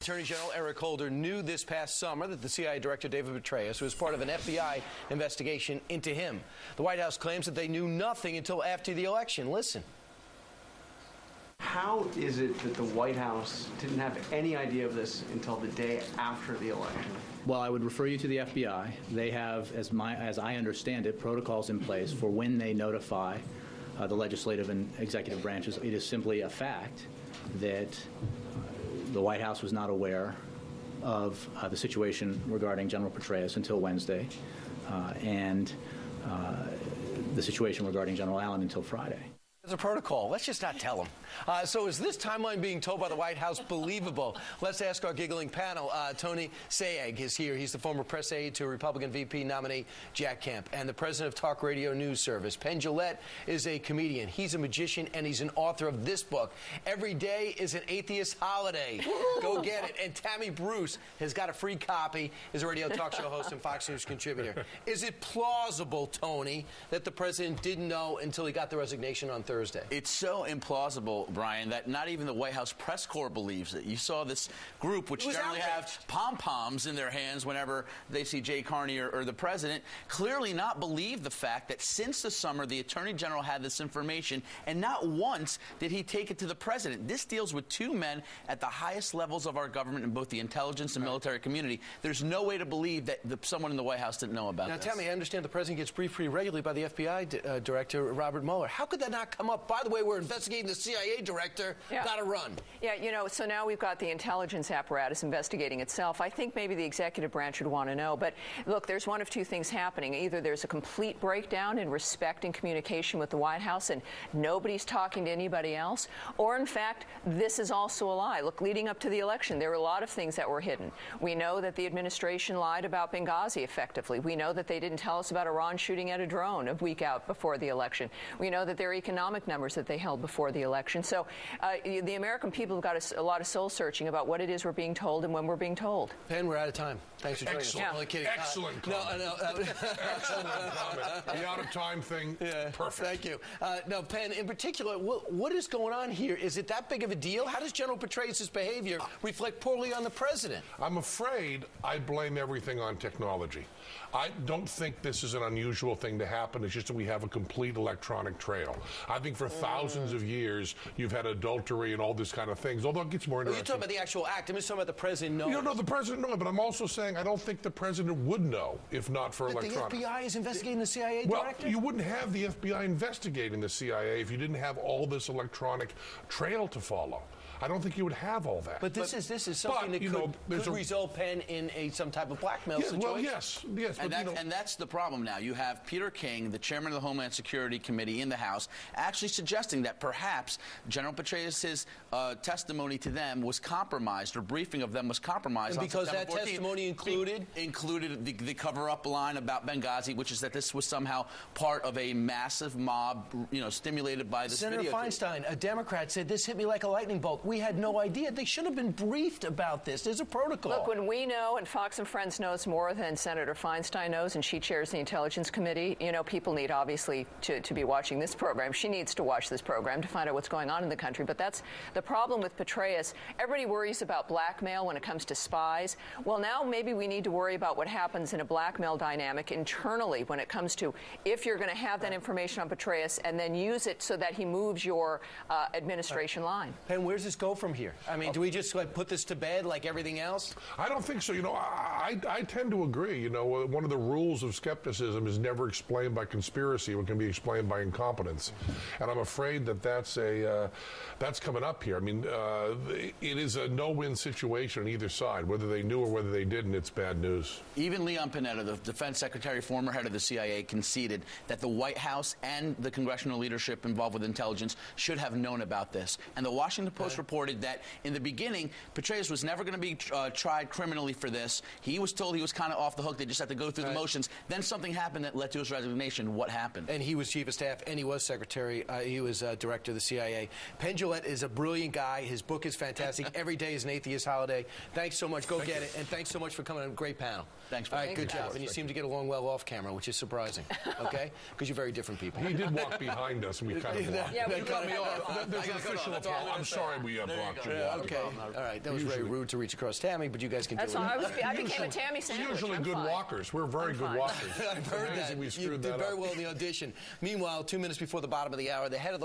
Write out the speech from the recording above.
Attorney General Eric Holder knew this past summer that the CIA Director David Petraeus was part of an FBI investigation into him. The White House claims that they knew nothing until after the election. Listen. How is it that the White House didn't have any idea of this until the day after the election? Well, I would refer you to the FBI. They have, as I understand it, protocols in place for when they notify the legislative and executive branches. It is simply a fact that the White House was not aware of the situation regarding General Petraeus until Wednesday, and the situation regarding General Allen until Friday. There's a protocol. Let's just not tell them. So is this timeline being told by the White House believable? Let's ask our giggling panel. Tony Sayegh is here. He's the former press aide to Republican VP nominee Jack Kemp and the president of Talk Radio News Service. Penn Jillette is a comedian. He's a magician, and he's an author of this book, Every Day is an Atheist Holiday. Go get it. And Tammy Bruce has got a free copy, is a radio talk show host and Fox News contributor. Is it plausible, Tony, that the president didn't know until he got the resignation on Thursday? It's so implausible, Brian, that not even the White House press corps believes it. You saw this group, which generally have pom-poms in their hands whenever they see Jay Carney or the president, clearly not believe the fact that since the summer the Attorney General had this information, and not once did he take it to the president. This deals with two men at the highest levels of our government in both the intelligence and military community. There's no way to believe that someone in the White House didn't know about this. Now, Tammy, I understand the president gets briefed pretty regularly by the FBI director, Robert Mueller. How could that not come up? By the way, we're investigating the CIA director. Yeah. Gotta run. Yeah, you know, so now we've got the intelligence apparatus investigating itself. I think maybe the executive branch would want to know. But look, there's one of two things happening. Either there's a complete breakdown in respect and communication with the White House and nobody's talking to anybody else, or in fact, this is also a lie. Look, leading up to the election, there were a lot of things that were hidden. We know that the administration lied about Benghazi effectively. We know that they didn't tell us about Iran shooting at a drone a week out before the election. We know that there are economic numbers that they held before the election. So the American people have got a lot of soul searching about what it is we're being told and when we're being told. Penn, we're out of time. Thanks for joining us. Yeah. Only kidding. Excellent comment. Excellent comment. The out of time thing, perfect. Thank you. Now, Penn, in particular, what is going on here? Is it that big of a deal? How does General Petraeus' behavior reflect poorly on the president? I'm afraid I blame everything on technology. I don't think this is an unusual thing to happen. It's just that we have a complete electronic trail. I think for thousands of years, you've had adultery and all this kind of things, although it gets more interesting. You're talking about the actual act. I'm just talking about the president knowing. No, the president knows, but I'm also saying I don't think the president would know if not for electronic. The FBI is investigating the CIA director? Well, you wouldn't have the FBI investigating the CIA if you didn't have all this electronic trail to follow. I don't think you would have all that. But this is something that could result, Penn, in some type of blackmail situation. Well, yes. And that's the problem now. You have Peter King, the chairman of the Homeland Security Committee in the House, actually suggesting that perhaps General Petraeus' testimony to them was compromised, or briefing of them was compromised. And because that testimony included the cover-up line about Benghazi, which is that this was somehow part of a massive mob, stimulated by this Senator video. Feinstein, a Democrat, said this hit me like a lightning bolt. We had no idea. They should have been briefed about this. There's a protocol. Look, when we know, and Fox and Friends knows more than Senator Feinstein knows, and she chairs the Intelligence Committee, people need, obviously, to be watching this program. She needs to watch this program to find out what's going on in the country. But that's the problem with Petraeus. Everybody worries about blackmail when it comes to spies. Well, now maybe we need to worry about what happens in a blackmail dynamic internally when it comes to if you're going to have that information on Petraeus and then use it so that he moves your administration line. Penn, where's this go from here? I mean, do we just put this to bed like everything else? I don't think so. I tend to agree. One of the rules of skepticism is never explained by conspiracy. It can be explained by incompetence. And I'm afraid that's coming up here. I mean, it is a no-win situation on either side. Whether they knew or whether they didn't, it's bad news. Even Leon Panetta, the defense secretary, former head of the CIA, conceded that the White House and the congressional leadership involved with intelligence should have known about this. And the Washington Post reported that in the beginning, Petraeus was never going to be tried criminally for this. He was told he was kind of off the hook. They just had to go through the motions. Then something happened that led to his resignation. What happened? And he was chief of staff, and he was secretary. He was director of the CIA. Penn Jillette is a brilliant guy. His book is fantastic. Every Day is an Atheist Holiday. Thanks so much. Go get it. And thanks so much for coming on. Great panel. Thanks. All right, good job. And you seem to get along well off camera, which is surprising. Okay? Because you're very different people. He did walk behind us, and we kind of walked. Yeah, we There's an official apology. I'm sorry we we brought you water. Okay. All right. That was very rude to reach across Tammy, but you guys can That's do all. it. I became a Tammy sandwich. Usually I'm good fine. walkers. We're very I'm good fine. walkers. I've heard that. We You screwed did that very up. well in the audition. Meanwhile, 2 minutes before the bottom of the hour, the head of the